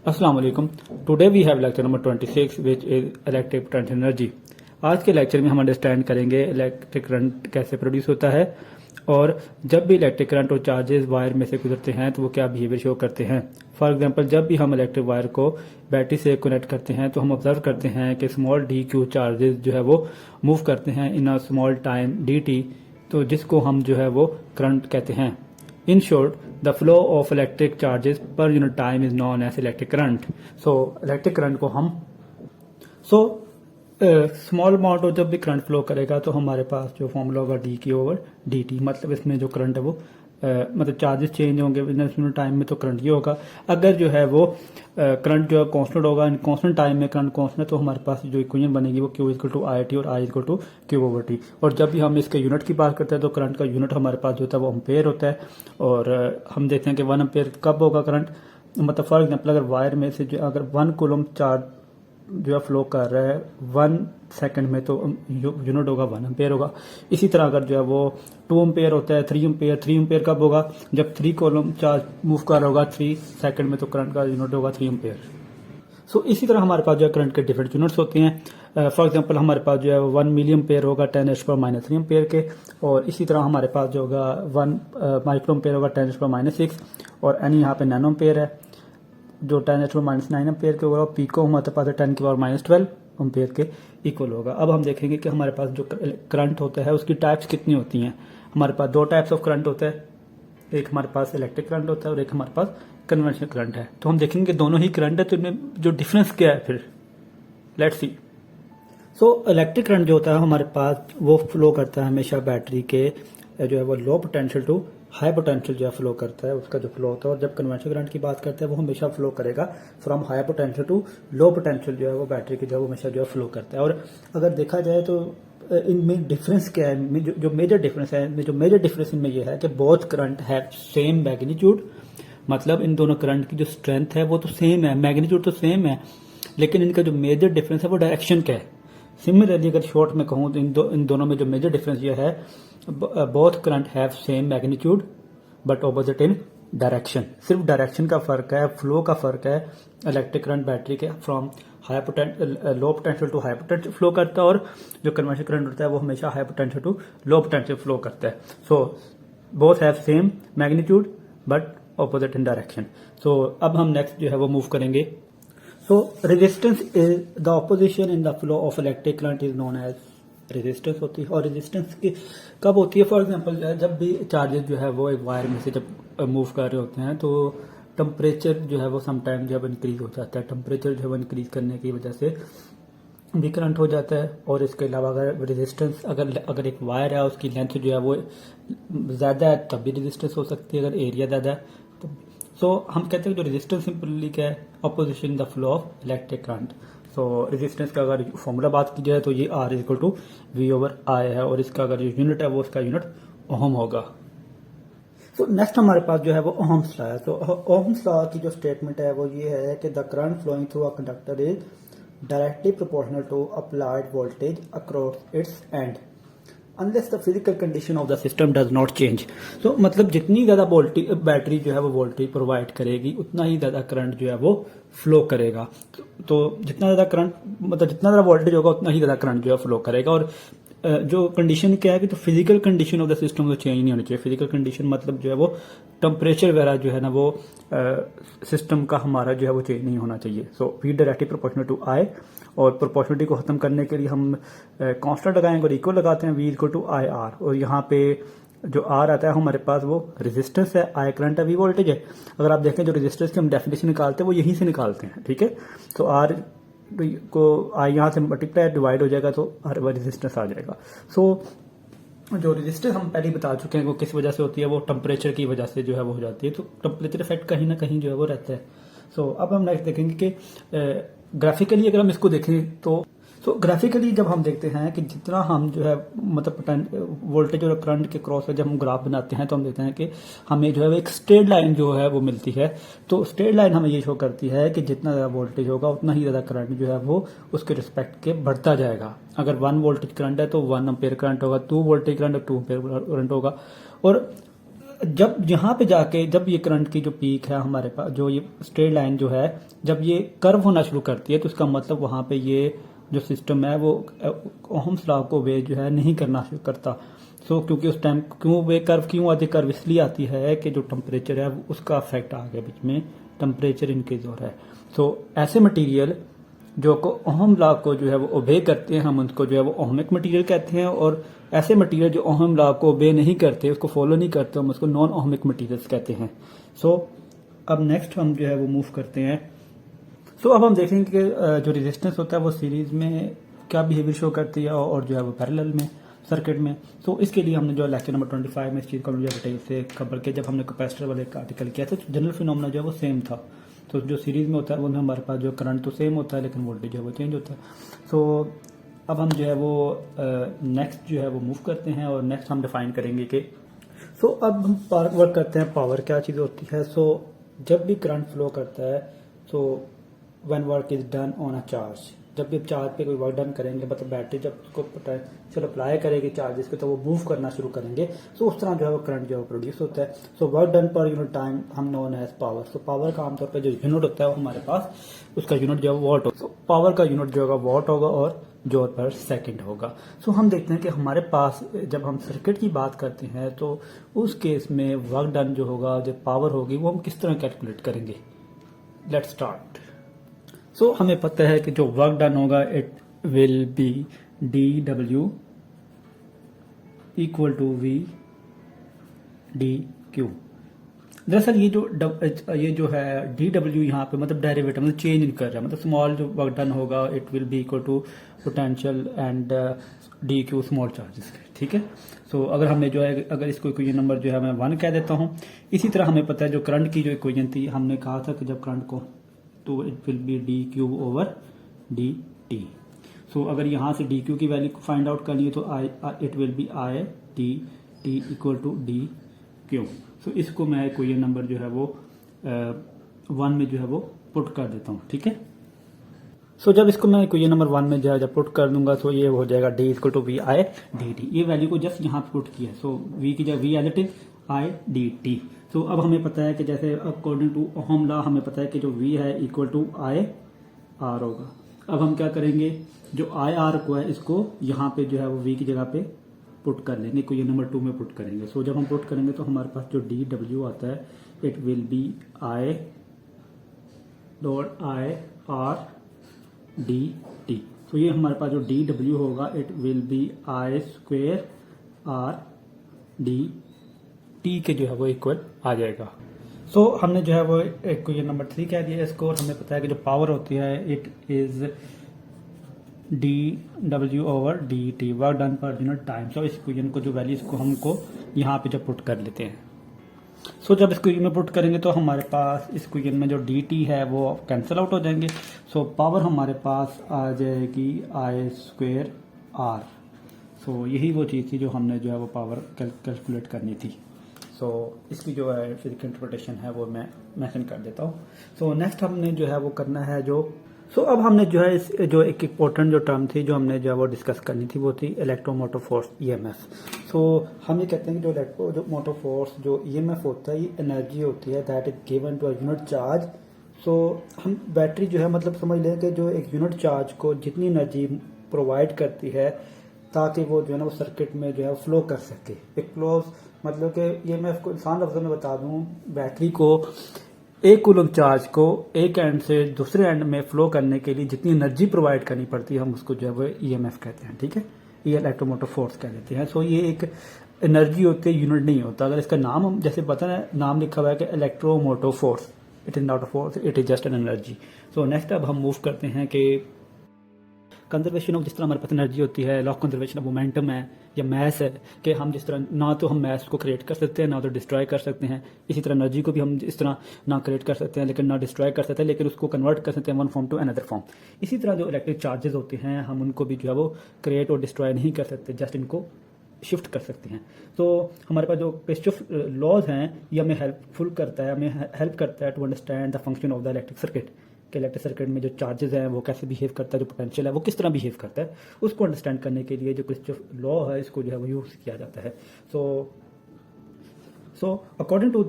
अस्सलाम वालेकुम। Today we have lecture number 26 which is electric potential energy. आज के लेक्चर में हम अंडरस्टैंड करेंगे इलेक्ट्रिक करंट कैसे प्रोड्यूस होता है और जब भी इलेक्ट्रिक करंट और चार्जेस वायर में से गुजरते हैं तो वो क्या बिहेवियर शो करते हैं। फॉर एग्जांपल, जब भी हम इलेक्ट्रिक वायर को बैटरी से कनेक्ट करते हैं तो हम ऑब्जर्व करते हैं कि स्मॉल डी क्यू चार्जेस जो है वो मूव करते हैं in a small time D T, तो जिसको हम जो है वो करंट कहते हैं। In short, the flow of electric charges per unit time is known as electric current. So, electric current को हम स्मॉल अमाउंट और जब भी करंट फ्लो करेगा तो हमारे पास जो फॉर्मूला होगा डी की ओवर डी टी, मतलब इसमें जो करंट है वो मतलब चार्जेस चेंज होंगे विद इन टाइम में, तो करंट ये होगा। अगर जो है वो करंट जो है कांस्टेंट होगा, इन कांस्टेंट टाइम में करंट कांस्टेंट, तो हमारे पास जो इक्वेशन बनेगी वो Q equal to I T और I equal to Q over T. और जब भी हम इसके यूनिट की बात करते हैं तो करंट का यूनिट हमारे पास जो होता है वो एम्पेयर होता है। और हम देखते हैं कि 1 एम्पेयर कब होगा करंट, मतलब फॉर एग्जाम्पल अगर वायर में से जो अगर 1 कूलम चार्ज जो है फ्लो कर रहा है 1 सेकंड में, तो यूनिट होगा 1 एम्पेयर होगा। इसी तरह अगर जो है वो 2 एम्पेयर होता है 3 एम्पेयर कब होगा, जब 3 कॉलम चार्ज मूव कर रहा होगा 3 सेकंड में, तो करंट का यूनिट होगा 3 एम्पेयर। सो इसी तरह हमारे पास जो है करंट के डिफरेंट यूनिट्स होते हैं। फॉर एग्जांपल हमारे पास जो है 1 मिली एम्पेयर होगा 10⁻³ एम्पेयर के, और इसी तरह हमारे पास जो होगा 1 माइक्रो एम्पेयर होगा 10⁻⁶, और एनी यहाँ पे नैनो एम्पेयर है जो 10⁻⁹ एम्पेयर के होगा। पीको हमारे पास 10⁻12 एम्पेयर के इक्वल होगा। अब हम देखेंगे कि हमारे पास जो करंट होता है उसकी टाइप्स कितनी होती हैं। हमारे पास 2 टाइप्स ऑफ करंट होता है, एक हमारे पास इलेक्ट्रिक करंट होता है और एक हमारे पास कन्वेंशनल करंट है। तो हम देखेंगे दोनों ही करंट है, तो इनमें जो डिफरेंस क्या है फिर let's see. So electric current जो होता है हमारे पास वो फ्लो करता है हमेशा बैटरी के जो है वो low potential to high potential जो है फ्लो करता है, उसका जो फ्लो होता है। और जब कन्वेंशनल करंट की बात करते हैं वो हमेशा फ्लो करेगा from high potential to low potential, जो है वो बैटरी की जो है वो हमेशा जो है फ्लो करता है। और अगर देखा जाए तो इनमें डिफरेंस क्या है, जो मेजर डिफरेंस है, जो मेजर डिफरेंस इनमें यह है कि both current have same magnitude, मतलब इन दोनों करंट की जो स्ट्रेंथ है वो तो सेम है, मैग्नीट्यूड तो सेम है, लेकिन इनका जो मेजर डिफरेंस है वो डायरेक्शन का है। सिमिलरली अगर शॉर्ट में कहूँ तो इन दोनों में जो मेजर डिफरेंस ये है, both current have same magnitude but opposite in direction. सिर्फ डायरेक्शन का फर्क है, फ्लो का फर्क है। इलेक्ट्रिक करंट बैटरी के from low potential to high potential flow करता है, और जो कन्वेंशनल करंट होता है वो हमेशा high potential to low potential flow करता है। So both have same magnitude but opposite in direction. So अब हम नेक्स्ट जो है वो मूव करेंगे। So resistance is the opposition in the flow of electric current is known as resistance होती है। और resistance की कब होती है, फॉर एग्जांपल जब भी चार्जेस जो है वो एक वायर में से जब मूव कर रहे होते हैं तो टेम्परेचर जो है वो समटाइम जो है इंक्रीज हो जाता है। टेम्परेचर जो है वो इंक्रीज करने की वजह से भी करंट हो जाता है। और इसके अलावा अगर रेजिस्टेंस अगर एक वायर है उसकी लेंथ जो है वो ज़्यादा है तब भी रेजिस्टेंस हो सकती है, अगर एरिया ज़्यादा है तो। सो हम कहते हैं जो रेजिस्टेंस सिंपली क्या है, opposition the flow of electric current. So resistance का अगर फॉर्मूला बात की जाए तो ये R equal to V over I है, और इसका अगर जो यूनिट है वो उसका यूनिट ओहम होगा। तो नेक्स्ट हमारे पास जो है वो ओहम्स लॉ है। तो ओहम्स लॉ की जो स्टेटमेंट है वो ये है कि the current flowing through a conductor is directly proportional to applied voltage across its end unless the physical condition of the system does not change. तो मतलब जितनी ज़्यादा बैटरी जो है वो वोल्टेज प्रोवाइड करेगी उतना ही ज़्यादा करंट जो है वो फ्लो करेगा। तो जितना ज़्यादा करंट मतलब जितना ज़्यादा वोल्टेज होगा उतना ही ज़्यादा करंट जो है फ्लो करेगा। और जो कंडीशन क्या है कि तो physical condition of the system तो चेंज नहीं होनी चाहिए। फिजिकल कंडीशन मतलब जो है वो टेम्परेचर वगैरह जो है ना वो सिस्टम का हमारा जो है वो चेंज नहीं होना चाहिए। So V directly proportional to I, और प्रोपोर्शनलिटी को खत्म करने के लिए हम कांस्टेंट लगाएंगे और इक्वल लगाते हैं V equal to I R। और यहाँ पे जो R आता है हमारे पास वो रेजिस्टेंस है, I करंट है, V वोल्टेज है। अगर आप देखें जो रेजिस्टेंस की हम डेफिनेशन निकालते हैं वो यहीं से निकालते हैं, ठीक है। तो R को I यहाँ से मल्टीप्लाई डिवाइड हो जाएगा तो रेजिस्टेंस आ जाएगा। सो जो रेजिस्टेंस हम पहले ही बता चुके हैं वो किस वजह से होती है, वो टेम्परेचर की वजह से जो है वो हो जाती है। तो टेम्परेचर इफेक्ट कहीं ना कहीं जो है वो रहता है। सो अब हम नेक्स्ट देखेंगे कि ग्राफिकली अगर हम इसको देखें तो ग्राफिकली जब हम देखते हैं कि जितना हम जो है मतलब वोल्टेज और करंट के क्रॉस जब हम ग्राफ बनाते हैं तो हम देखते हैं कि हमें जो है एक स्ट्रेट लाइन जो है वो मिलती है। तो स्ट्रेट लाइन हमें ये शो करती है कि जितना ज़्यादा वोल्टेज होगा उतना ही ज़्यादा करंट जो है वो उसके रिस्पेक्ट के बढ़ता जाएगा। अगर 1 वोल्टेज करंट है तो 1 एम्पेयर करंट होगा, 2 वोल्टेज करंट 2 एम्पेयर करंट होगा। और जब यहाँ पे जाके जब ये करंट की जो पीक है हमारे पास, जो ये स्ट्रेट लाइन जो है जब ये कर्व होना शुरू करती है, तो इसका मतलब वहाँ पे ये जो सिस्टम है वो ओहम्स लॉ को वे जो है नहीं करना शुरू करता। क्योंकि उस टाइम क्यों वे कर्व क्यों आती, कर्व इसलिए आती है कि जो टेम्परेचर है उसका अफेक्ट आ गया बीच में, टेम्परेचर इंक्रीज हो रहा है। ऐसे मटीरियल जो को ओहम लॉ को जो है वो ओबे करते हैं, हम उनको जो है वो ओहमिक मटेरियल कहते हैं। और ऐसे मटेरियल जो ओहम लॉ को ओबे नहीं करते, उसको फॉलो नहीं करते, हम उसको नॉन ओहमिक मटेरियल्स कहते हैं। अब नेक्स्ट हम जो है वो मूव करते हैं। अब हम देखेंगे कि जो रेजिस्टेंस होता है वो सीरीज में क्या बिहेवियर शो करती है और जो है वो पैरेलल में सर्किट में। इसके लिए हमने जो लेक्चर नंबर 25 में इस चीज़ को डिटेल से कवर किया, जब हमने कैपेसिटर वाले का आर्टिकल किया था। तो जनरल फिनोमेना जो है वो सेम था। जो सीरीज में होता है वो हमारे पास जो करंट तो सेम होता है, लेकिन वोल्टेज जो है वो चेंज होता है। अब हम जो है वो नेक्स्ट जो है वो मूव करते हैं और नेक्स्ट हम डिफाइन करेंगे कि अब हम वर्क करते हैं पावर क्या चीज़ होती है। जब भी करंट फ्लो करता है, when work is done on a charge, जब भी चार्ज पे कोई वर्क डन करेंगे, मतलब बैटरी जब उसको पोटेंशियल अप्लाई करेगी चार्जेस के, तो वो मूव करना शुरू करेंगे। उस तरह जो है वो करंट जो है प्रोड्यूस होता है। Work done per unit time हम नोन एज पावर। पावर का आमतौर पर जो यूनिट होता है वो हमारे पास, उसका यूनिट जो है वॉट होगा। पावर का यूनिट जो होगा वॉट होगा और जॉल पर सेकंड होगा। हम देखते हैं कि हमारे पास जब हम सर्किट की बात करते हैं तो उस केस में वर्क डन जो होगा, जो पावर होगी, वो हम किस तरह कैलकुलेट करेंगे। Let's start. हमें पता है कि जो वर्क डन होगा it will be dW equal to V dQ। दरअसल ये जो है dW यहाँ पे मतलब डेरिवेटिव, मतलब चेंज नहीं कर रहा है, मतलब स्मॉल जो वर्क डन होगा it will be equal to potential and dQ small charges. ठीक है। अगर हमने जो है, अगर इसको इक्वेशन नंबर जो है मैं 1 कह देता हूँ। इसी तरह हमें पता है जो करंट की जो इक्वेशन थी, हमने कहा था कि जब करंट को, तो it will B dQ over dt। अगर यहाँ से dQ की वैल्यू फाइंड आउट करनी है तो it will be I dt equal to dQ। इसको मैं इक्वेशन नंबर जो है वो 1 में जो है वो पुट कर देता हूँ। ठीक है। जब इसको मैं इक्वेशन नंबर 1 में जो है जब पुट कर दूंगा तो ये हो जाएगा d equal to VI dt। ये वैल्यू को जस्ट यहाँ पुट किया। V की जगह V as it is I dt। अब हमें पता है कि जैसे अकॉर्डिंग टू ओहम लॉ हमें पता है कि जो V है इक्वल टू I R होगा। अब हम क्या करेंगे, जो I R को है इसको यहाँ पे जो है वो V की जगह पे पुट कर लेंगे, इक्वेशन नंबर 2 में पुट करेंगे। जब हम पुट करेंगे तो हमारे पास जो dW आता है it will be I dot I R dt। ये हमारे पास जो dW होगा it will be I square R dt के जो है वो इक्वल आ जाएगा। हमने जो है वो इक्वेशन नंबर 3 कह दिया इसको, और हमें पता है कि जो पावर होती है it is dW over dt, work done per unit time. इस इक्वेशन को जो वैल्यू इसको हमको यहाँ पे जब पुट कर लेते हैं। जब इसको में पुट करेंगे तो हमारे पास इस इक्वेशन में जो dt है वो कैंसिल आउट हो जाएंगे। पावर हमारे पास आ जाएगी I स्क्वेयर R। यही वो चीज़ थी जो हमने जो है वो पावर कैलकुलेट करनी थी। इसकी जो है फिजिकल इंटरप्रिटेशन है वो मैं मेंशन कर देता हूँ। नेक्स्ट हमने जो है वो करना है अब हमने जो है इस जो एक इम्पोर्टेंट जो टर्म थी जो हमने जो है वो डिस्कस करनी थी, वो थी इलेक्ट्रोमोटिव फोर्स EMF। हम ये कहते हैं कि जो मोटिव फोर्स जो EMF होता है, ये एनर्जी होती है that is given to a unit charge. हम बैटरी जो है मतलब समझ लें कि जो एक यूनिट चार्ज को जितनी एनर्जी प्रोवाइड करती है ताकि वो जो है ना वो सर्किट में जो है फ्लो कर सके। एक क्लोज मतलब कि ये मैं आपको आसान लफ्ज़ों में बता दूं, बैटरी को एक कूलम चार्ज को एक एंड से दूसरे एंड में फ्लो करने के लिए जितनी एनर्जी प्रोवाइड करनी पड़ती है हम उसको जो है वो EMF कहते हैं। ठीक है। ये इलेक्ट्रोमोटिव फोर्स कह देते हैं। ये एक एनर्जी होती है, यूनिट नहीं होता। अगर इसका नाम हम जैसे पता है, नाम लिखा हुआ है कि electromotive force, it is not a force, it is just an energy. Next अब हम मूव करते हैं कि कंजर्वेशन ऑफ, जिस तरह हमारे पास एनर्जी होती है, लॉ कंजर्वेशन ऑफ मोमेंटम है या मैस है, कि हम जिस तरह ना तो हम मैस को क्रिएट कर सकते हैं ना तो डिस्ट्रॉय कर सकते हैं, इसी तरह एनर्जी को भी हम इस तरह ना क्रिएट कर सकते हैं लेकिन ना डिस्ट्रॉय कर सकते हैं, लेकिन उसको कन्वर्ट कर सकते हैं one form to another form. इसी तरह जो इलेक्ट्रिक चार्जेस होते हैं हम उनको भी जो है वो क्रिएट और डिस्ट्रॉय नहीं कर सकते, जस्ट इनको शिफ्ट कर सकते हैं। हमारे पास जो किरचॉफ लॉज हैं ये हमें हेल्पफुल करता है, हमें हेल्प करता है to understand the function of the electric circuit, कि इलेक्ट्रिक सर्किट में जो चार्जेस हैं वो कैसे बिहेव करता है, जो पोटेंशियल है वो किस तरह बिहेव करता है, उसको अंडरस्टैंड करने के लिए जो किरचॉफ लॉ है इसको जो है वो यूज़ किया जाता है। So according to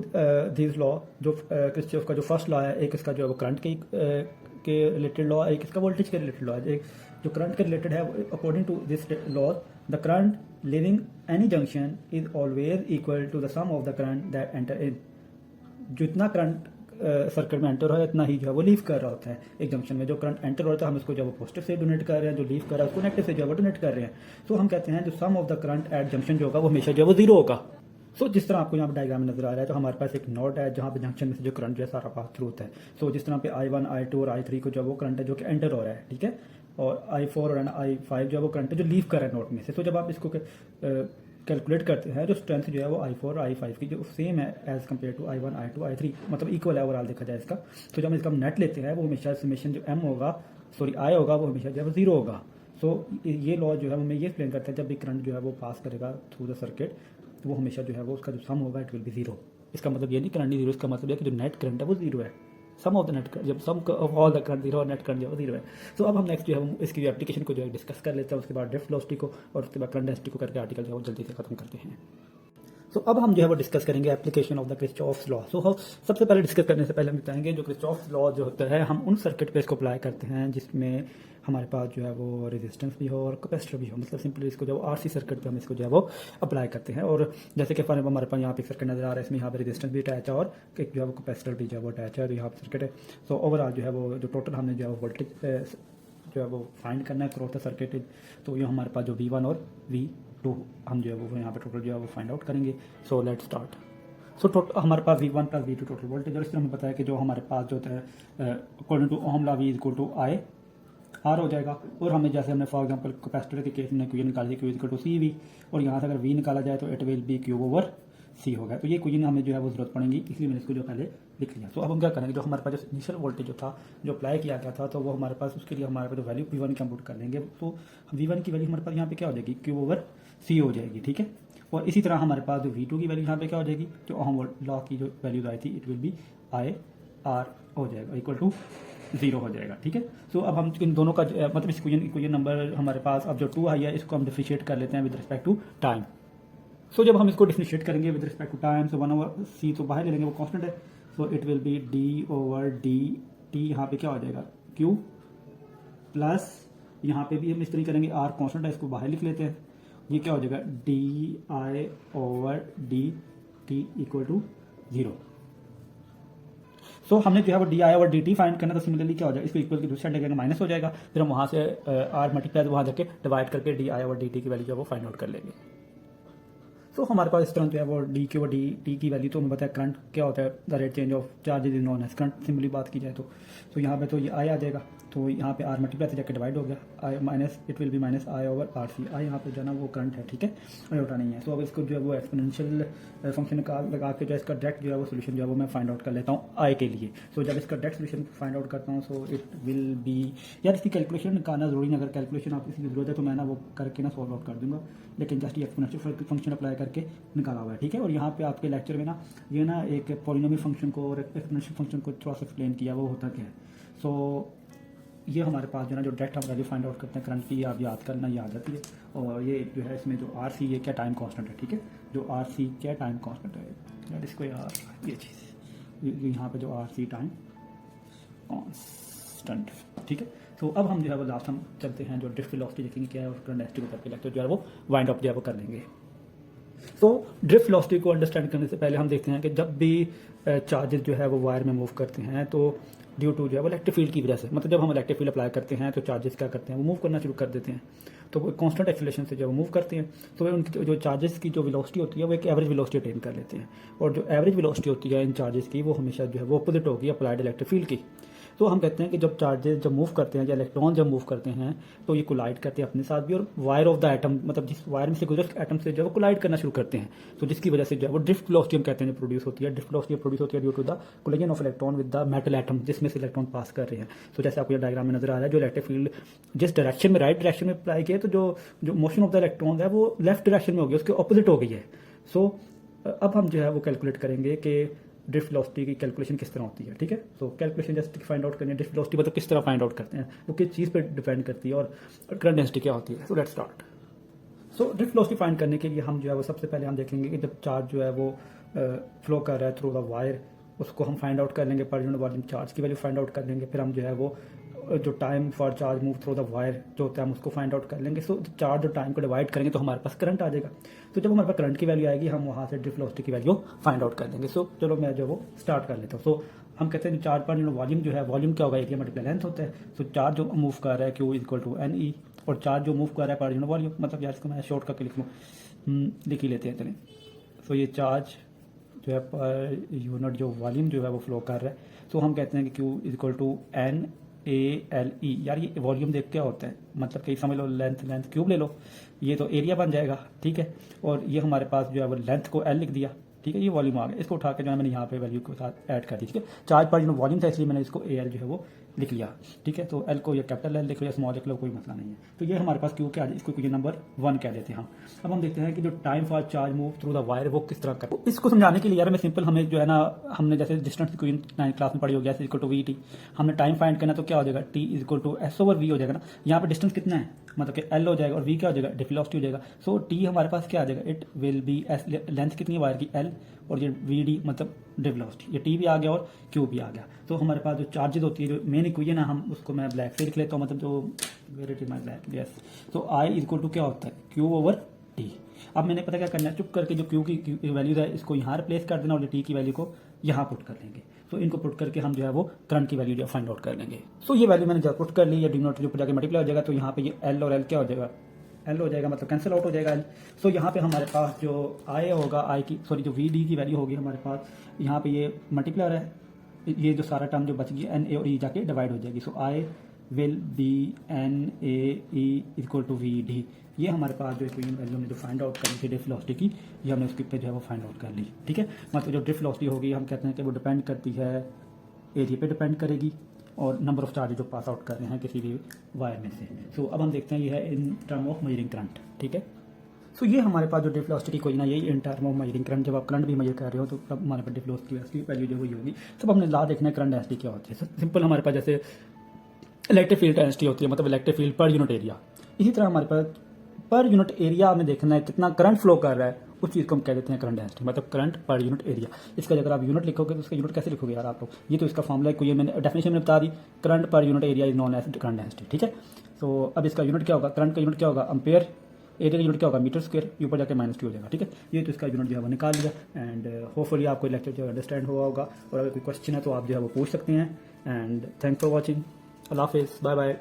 this law, जो किरचॉफ का जो फर्स्ट लॉ है, एक इसका जो है वो करंट के रिलेटेड लॉ, एक इसका वोल्टेज के रिलेटेड लॉ है। एक जो करंट के रिलेटेड है, according to this law the current living any junction is always equal to the sum of the current that enter in. जितना करंट सर्किट में एंटर हो रहा है इतना ही जो है वो लीव कर रहा होता है एक जंक्शन में। जो करंट एंटर हो रहा है हम इसको जो है वो पॉजिटिव से डोनेट कर रहे हैं, जो लीव कर रहा है उसको नेगेटिव से जो है वो डोनेट कर रहे हैं। तो हम कहते हैं जो sum of the current at junction जो होगा वो हमेशा जो है वो जीरो होगा। सो जिस तरह आपको यहाँ पे डायग्राम में नजर आ रहा है, तो हमारे पास एक नोड है जहाँ पे जंक्शन में से जो करंट जो है सारा पास थ्रू होता है। सो जिस तरह पे I1, I2 और I3 को जो वो करंट है जो कि एंटर हो रहा है, ठीक है, और I4 और I5 जो है वो करंट है जो लीव कर रहा है नोड में से। तो जब आप इसको कैलकुलेट करते हैं, जो स्ट्रेंथ जो है वो I4 और I5 की जो सेम है as compare to I1, I2, I3, मतलब इक्वल है ओवरऑल देखा जाए इसका। तो जब हम इसका नेट लेते हैं वो हमेशा समेशन जो M होगा, सॉरी I होगा, वो हमेशा जो है वो जीरो होगा। सो ये लॉ जो है हमें ये एक्सप्लेन करता है जब भी करंट जो है वो पास करेगा थ्रू द सर्किट तो वो हमेशा जो है वो उसका जो सम होगा इट विल बी जीरो। इसका मतलब ये नहीं करंट जीरो, इसका मतलब है कि जो नेट करंट है वो जीरो है। सम ऑफ द नेट, जब sum of all the current zero और नेट करंट जो है जीरो है। तो अब हम नेक्स्ट जो है इसकी एप्लीकेशन को जो है डिस्कस कर लेते हैं, उसके बाद ड्रिफ्ट वेलोसिटी को और उसके बाद करंट डेंसिटी को करके आर्टिकल जो है वो जल्दी से खत्म करते हैं। तो अब हम जो है वो डिस्कस करेंगे application of the Kirchhoff's law. So हम सबसे पहले डिस्कस करने से पहले हम बताएंगे जो किरचॉफ्स लॉ जो होता है हम उन सर्किट पे इसको अप्लाई करते हैं जिसमें हमारे पास जो है वो रेजिस्टेंस भी हो और कैपेसिटर भी हो। मतलब सिंपली इसको जो आरसी सर्किट पे हम इसको जो है वो अप्लाई करते हैं। और जैसे कि हमारे पास यहाँ पे सर्किट नजर आ रहा है, इसमें यहाँ पे रेजिस्टेंस भी अटैच है और एक जो है वो कैपेसिटर भी जो है वो अटैच है, तो यहाँ पे सर्किट है। तो ओवरऑल जो है वो जो टोटल हमने जो है वोल्टेज जो है वो फाइंड करना है क्रॉस द सर्किट। तो ये हमारे पास जो V1 और V2 हम जो है वो यहाँ पे टोटल जो है वो फाइंड आउट करेंगे। So let start. So total हमारे पास V1 plus V2 total voltage, और इस तरह हमें पता है कि जो हमारे पास जो होता है according to Ohm law V equal to I R हो जाएगा। और हमें जैसे हमने फॉर एग्जांपल कैपेसिटर के केस में क्यू निकाली, क्यू इक्वल टू CV, और यहाँ से अगर V निकाला जाए तो it will be Q over C होगा। तो ये क्वेश्चन हमें जो है वो जरूरत पड़ेगी, इसलिए मैंने इसको जो पहले लिख लिया। तो अब हम क्या करेंगे, जो हमारे पास जो इनिशियल वोल्टेज जो था जो अप्लाई किया गया था, तो वो हमारे पास उसके लिए हमारे पास जो वैल्यू V1 कंप्यूट कर लेंगे। तो V1 की वैल्यू हमारे पास यहाँ पे क्या हो जाएगी, Q ओवर C हो जाएगी, ठीक है। और इसी तरह हमारे पास जो V2 की वैल्यू यहाँ पे क्या हो जाएगी, जो ओम लॉ की जो वैल्यू आई थी it will be I R हो जाएगा इक्वल टू 0 हो जाएगा, ठीक है। सो अब हम इन दोनों का मतलब इस क्वेश्चन नंबर हमारे पास अब जो 2 आई है इसको हम डिफरेंशिएट कर लेते हैं with respect to time. So जब हम इसको डिफरेंशिएट करेंगे with respect to time, so 1 over C तो बाहर ले लेंगे, वो कांस्टेंट है। So it will be D over D T, यहाँ पे क्या हो जाएगा Q प्लस यहाँ पे भी हम इस तरह करेंगे, R कांस्टेंट है इसको बाहर लिख लेते हैं, ये क्या हो जाएगा DI over DT equal to 0। सो हमने जो है वो DI ओवर DT फाइंड करना, तो सिमिलरली क्या हो जाएगा, इसको इक्वल की दूसरी साइड लगेगा माइनस हो जाएगा, फिर हम वहाँ से R मल्टीप्लाई वहाँ जाके डिवाइड करके DI ओवर DT की वैल्यू जो है वो फाइंड आउट कर लेंगे। तो हमारे पास इस तरह जो है वो DQ और DT की वैल्यू, तो हमें पता है करंट क्या होता है, the rate change of charges in known as current simply बात की जाए तो यहाँ पे तो ये I आ जाएगा, तो यहाँ पे R मल्टीप्लाई से जाकर डिवाइड हो गया, I minus it will B minus I over RC। I यहाँ पे जो है ना वो करंट है, ठीक है, अयोटा नहीं है। तो अब इसको जो है वो एक्सपोनेंशियल फंक्शन का लगा के जो है इसका डायरेक्ट जो है वो सोल्यूशन जो है वो मैं फाइंड आउट कर लेता हूँ I के लिए। सो जब इसका डायरेक्ट सोल्यूशन फाइंड आउट करता हूँ, सो इट विल बी, यार इसकी कैलकुलेशन करना जरूरी नहीं, अगर कैलकुलेशन आपको किसी की जरूरत है तो मैं ना वो करके ना सॉल्व आउट कर दूंगा, लेकिन जस्ट ये एक्सपोनेंशियल फंक्शन अप्लाई करके निकाला हुआ है, ठीक है। और यहाँ पे आपके लेक्चर में ना ये ना एक पॉलिनोमियल फंक्शन को और एक्सपोनेंशियल फंक्शन को थोड़ा सा एक्सप्लेन किया, वो होता क्या है। सो ये हमारे पास जो ना जो डायरेक्ट हम वैल्यू फाइंड आउट करते हैं करंट की, आप याद करना, ये आ जाती है। और ये जो है इसमें जो RC ये क्या टाइम कांस्टेंट है, ठीक है, जो RC क्या टाइम कांस्टेंट है यार, इसको यार ये चीज़ यहाँ पे जो RC टाइम कांस्टेंट, ठीक है। तो अब हम जो है वो लास्ट हम चलते हैं जो ड्रिफ्ट वेलोसिटी देखेंगे क्या है, और करंट डेंसिटी को करके लेक्चर जो है वो वाइंड अप जो है वो कर लेंगे। तो ड्रिफ्ट वेलोसिटी को अंडरस्टैंड करने से पहले हम देखते हैं कि जब भी चार्जेस जो है वो वायर में मूव करते हैं तो ड्यू टू जो है वो इलेक्ट्रिक फील्ड की वजह से, मतलब जब हम इलेक्ट्रिक फील्ड अप्लाई करते हैं तो चार्जेस क्या करते हैं वो मूव करना शुरू कर देते हैं। तो वो कांस्टेंट एक्सीलरेशन से जब वो मूव करते हैं तो उनकी जो चार्जेस की जो वेलोसिटी होती है वो एक एवरेज वेलोसिटी अटेन कर लेते हैं, और जो एवरेज वेलोसिटी होती है इन चार्जेस की वो हमेशा जो है वो अपोजिट होगी अप्लाइड इलेक्ट्रिक फील्ड की। तो हम कहते हैं कि जब चार्जेस जब मूव करते हैं या इलेक्ट्रॉन जब मूव करते हैं तो ये कोलाइड करते हैं अपने साथ भी, और वायर ऑफ द एटम, मतलब जिस वायर में से गुजर एटम से जो है वो कोलाइड करना शुरू करते हैं, तो जिसकी वजह से जो है वो ड्रिफ्ट वेलोसिटी हम कहते हैं प्रोड्यूस होती है। ड्रिफ्ट वेलोसिटी प्रोड्यूस होती है due to the collision of electron with the metal atom जिसमें से इलेक्ट्रॉन पास कर रहे हैं। तो जैसे आपको ये डायग्राम में नजर आ रहा है, जो इलेक्ट्रिक फील्ड जिस डायरेक्शन में राइट डायरेक्शन में अप्लाई किया, तो जो मोशन ऑफ द इलेक्ट्रॉन है वो लेफ्ट डायरेक्शन में हो गया, उसके ऑपोजिट हो गई है। सो अब हम जो है वो कैलकुलेट करेंगे कि ड्रिफ्ट वेलोसिटी की कैलकुलेशन किस तरह होती है, ठीक है। So calculation just find out करनी है, ड्रिफ्ट वेलोसिटी मतलब किस तरह फाइंड आउट करते हैं, वो किस चीज़ पे डिपेंड करती है, और करंट डेंसिटी क्या होती है। So let's start. So drift velocity find करने के लिए हम जो है वो सबसे पहले हम देखेंगे कि जब चार्ज जो है वो फ्लो कर रहा है थ्रू द वायर, उसको हम फाइंड आउट कर लेंगे, पर यूनिट वॉल्यूम चार्ज की वैल्यू फाइंड आउट कर लेंगे। फिर हम जो है वो जो time for charge move through the wire जो होता है हम उसको फाइंड आउट कर लेंगे। सो चार्ज और टाइम को डिवाइड करेंगे तो हमारे पास करंट आ जाएगा। तो जब हमारे पास करंट की वैल्यू आएगी हम वहाँ से ड्रिफ्ट वेलोसिटी की वैल्यू फाइंड आउट कर लेंगे। सो चलो मैं जो वो स्टार्ट कर लेता हूँ। सो हम कहते हैं चार्ज पर यूनिट वॉल्यूम जो है, वॉल्यूम क्या होगा, एरिया मल्टीप्लाई लेंथ होता है। सो चार्ज जो मूव कर रहा है Q इक्वल टू NE, और चार्ज जो मूव कर रहा है पर यूनिट वॉल्यूम, मतलब यार इसको मैं शॉर्ट करके लिख लूँ, लिख ही लेते हैं चलें। सो ये चार्ज जो है पर यूनिट जो वॉल्यूम जो है वो फ्लो कर रहा है, तो हम कहते हैं कि Q इक्वल टू NALE। यार ये वॉल्यूम देख क्या होता है, मतलब कहीं समझ लो लेंथ क्यूब ले लो, ये तो एरिया बन जाएगा, ठीक है। और ये हमारे पास जो है वो लेंथ को L लिख दिया, ठीक है, ये वॉल्यूम आ गया। इसको उठा के जो है मैंने यहाँ पे वैल्यू के साथ ऐड कर दी, ठीक है। चार्ज पर यूनिट वॉल्यूम था इसलिए मैंने इसको AL जो है वो लिख लिया, ठीक है। तो L को ये कैपिटल L लिख लो या स्मॉल लिख लो, कोई मसला नहीं है। तो ये हमारे पास क्यू क्या, इसको ये नंबर 1 कह देते हैं हम। अब हम देखते हैं कि जो time for charge move through the wire वो किस तरह का। इसको समझाने के लिए यार मैं सिंपल, हमें जो है ना, हमने जैसे डिस्टेंस कोई 9th क्लास में पढ़ी हो गया इक्वल टू VT, हमने टाइम फाइंड करना तो क्या हो जाएगा, T इक्वल टू S/V हो जाएगा ना। यहाँ पे डिस्टेंस कितना है, मतलब कि L हो जाएगा और V क्या हो जाएगा, ड्रिफ्ट वेलोसिटी हो जाएगा। सो T हमारे पास क्या आ जाएगा, it will B S, length कितनी है वायर की L, और ये VD मतलब ड्रिफ्ट वेलोसिटी, ये T भी आ गया और Q भी आ गया। तो हमारे पास जो चार्जेस होती है, जो मेन इक्वेशन है, हम उसको मैं ब्लैक से लिख लेता हूँ, मतलब जो where it is my black, yes. तो I इक्वल टू क्या होता है, Q ओवर T। अब मैंने पता क्या करना है, चुप करके जो Q की वैल्यूज है इसको यहाँ रिप्लेस कर देना और T की वैल्यू को यहाँ पुट कर लेंगे। तो इनको पुट करके हम जो है वो करंट की वैल्यू जो फाइंड आउट कर लेंगे। सो ये वैल्यू मैंने जब पुट कर ली, या डिनोट जो जाके मल्टीप्लाई हो जाएगा, तो यहाँ पे ये L और L क्या हो जाएगा, L हो जाएगा, मतलब कैंसिल आउट हो जाएगा L। सो यहाँ पे हमारे पास जो I होगा, I की सॉरी जो VD की वैल्यू होगी हमारे पास, यहाँ पे ये मल्टीप्लायर है, ये जो सारा टर्म जो बच गया NA और E जाके डिवाइड हो जाएगी। So I will be NAE equal to VD। ये हमारे पास जो इक्वेशन वैल्यू हमने जो फाइंड आउट करी थी ड्रिफ्ट वेलोसिटी की, ये हमने उसके पे जो है वो फाइंड आउट कर ली, ठीक है। मतलब जो ड्रिफ्ट वेलोसिटी होगी हम कहते हैं कि वो डिपेंड करती है एरिया पे डिपेंड करेगी और नंबर ऑफ चार्जेस जो पास आउट कर रहे हैं किसी भी वायर में से। सो अब हम देखते हैं ये है in term of measuring current, ठीक है। सो ये हमारे पास जो ड्रिफ्ट वेलोसिटी कोई ना, यही in term of measuring current, जब आप करंट भी मेजर कर रहे हो तो तब हमारे पास ड्रिफ्ट वेलोसिटी की वैल्यू जो हुई होगी। सब हमने ला देखना है करंट डेंसिटी क्या होती है। सिंपल हमारे पास जैसे इलेक्ट्रिक फील्ड डेंसिटी होती है, मतलब इलेक्ट्रिक फील्ड पर यूनिट एरिया, इसी तरह हमारे पास पर यूनिट एरिया हमें देखना है कितना करंट फ्लो कर रहा है, उस चीज़ को हम कह देते हैं करंट डेंसिटी, मतलब करंट पर यूनिट एरिया। इसका अगर आप यूनिट लिखोगे तो उसका यूनिट कैसे लिखोगे यार आप लोग, ये तो इसका फॉर्मूला है, कोई मैंने डेफिनेशन में बता दी, current per unit area is known as current density, ठीक है। तो अब इसका यूनिट क्या होगा, करंट का यूनिट क्या होगा अम्पेयर, एरिया का यूनिट क्या होगा मीटर स्क्वायर, ऊपर जाकर -2 हो जाएगा, ठीक है। ये तो इसका यूनिट जो है वो निकाल लिया। एंड होपफुली आपको लेक्चर जो है अंडरस्टैंड हुआ होगा, और अगर कोई क्वेश्चन है तो आप जो है वो पूछ सकते हैं। एंड थैंक्स फॉर वॉचिंग, अल्लाह हाफिज़, बाय बाय।